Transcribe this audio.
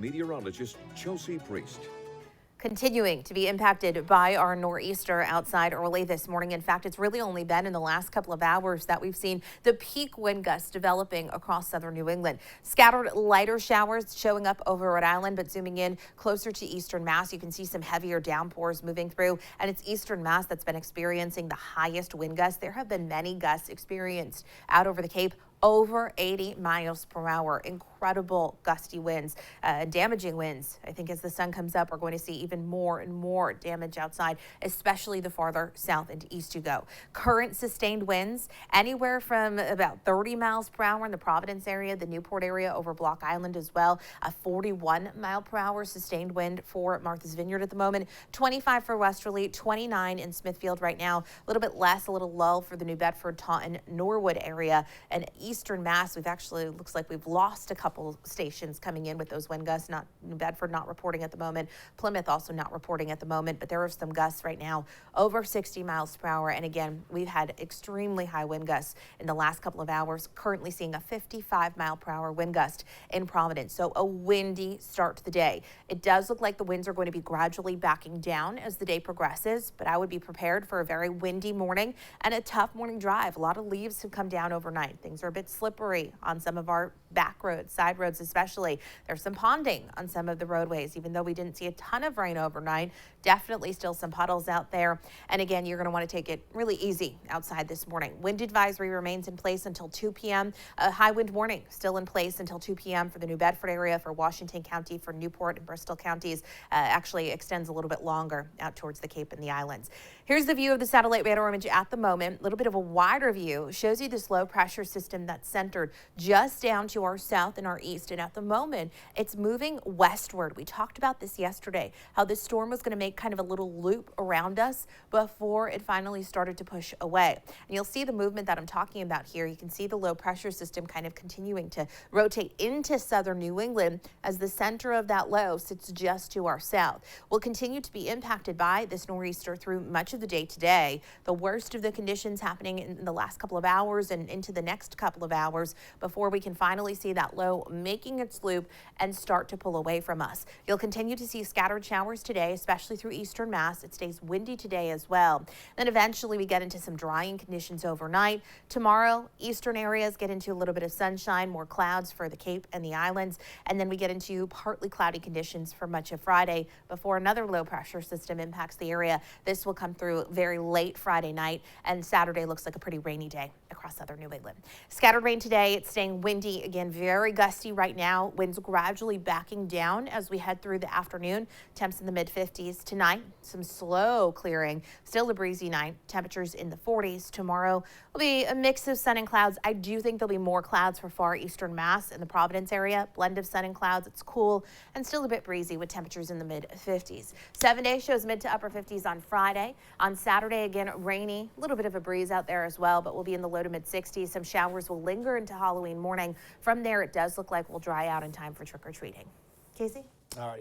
Meteorologist Chelsea Priest. Continuing to be impacted by our nor'easter outside early this morning. In fact, it's really only been in the last couple of hours that we've seen the peak wind gusts developing across southern New England. Scattered lighter showers showing up over Rhode Island, but zooming in closer to eastern Mass, you can see some heavier downpours moving through, and it's eastern Mass that's been experiencing the highest wind gusts. There have been many gusts experienced out over the Cape, over 80 miles per hour. Incredible gusty winds, damaging winds. I think as the sun comes up, we're going to see even more and more damage outside, especially the farther south and east you go. Current sustained winds anywhere from about 30 miles per hour in the Providence area, the Newport area over Block Island as well. A 41 mile per hour sustained wind for Martha's Vineyard at the moment. 25 for Westerly, 29 in Smithfield right now. A little bit less, a little lull for the New Bedford, Taunton, Norwood area. And eastern Mass, we've actually, looks like we've lost a couple stations coming in with those wind gusts. Not New Bedford not reporting at the moment. Plymouth also not reporting at the moment, but there are some gusts right now over 60 miles per hour. And again, we've had extremely high wind gusts in the last couple of hours, currently seeing a 55 mile per hour wind gust in Providence. So a windy start to the day. It does look like the winds are going to be gradually backing down as the day progresses, but I would be prepared for a very windy morning and a tough morning drive. A lot of leaves have come down overnight. Things are a bit slippery on some of our back roads, side roads especially. There's some ponding on some of the roadways, even though we didn't see a ton of rain overnight. Definitely still some puddles out there. And again, you're going to want to take it really easy outside this morning. Wind advisory remains in place until 2 p.m. A high wind warning still in place until 2 p.m. for the New Bedford area, for Washington County, for Newport and Bristol counties. Actually extends a little bit longer out towards the Cape and the islands. Here's the view of the satellite radar image at the moment. A little bit of a wider view shows you this low pressure system that's centered just down to our south and our east. And at the moment, it's moving westward. We talked about this yesterday, how this storm was going to make kind of a little loop around us before it finally started to push away. And you'll see the movement that I'm talking about here. You can see the low pressure system kind of continuing to rotate into southern New England as the center of that low sits just to our south. We'll continue to be impacted by this nor'easter through much of the day today. The worst of the conditions happening in the last couple of hours and into the next couple of hours before we can finally see that low making its loop and start to pull away from us. You'll continue to see scattered showers today, especially through eastern Mass. It stays windy today as well. Then eventually we get into some drying conditions overnight. Tomorrow, eastern areas get into a little bit of sunshine, more clouds for the Cape and the islands. And then we get into partly cloudy conditions for much of Friday before another low pressure system impacts the area. This will come through very late Friday night, and Saturday looks like a pretty rainy day across southern New England. Scattered rain today. It's staying windy again, very gusty right now. Winds gradually backing down as we head through the afternoon. Temps in the mid 50s tonight. Some slow clearing. Still a breezy night. Temperatures in the 40s. Tomorrow will be a mix of sun and clouds. I do think there'll be more clouds for far eastern Mass in the Providence area. Blend of sun and clouds. It's cool and still a bit breezy with temperatures in the mid 50s. 7 day shows mid to upper 50s on Friday. On Saturday, again, rainy. A little bit of a breeze out there as well, but we'll be in the low to mid 60s. Some showers will linger into Halloween morning. From there, it does look like we'll dry out in time for trick-or-treating. Casey? All right.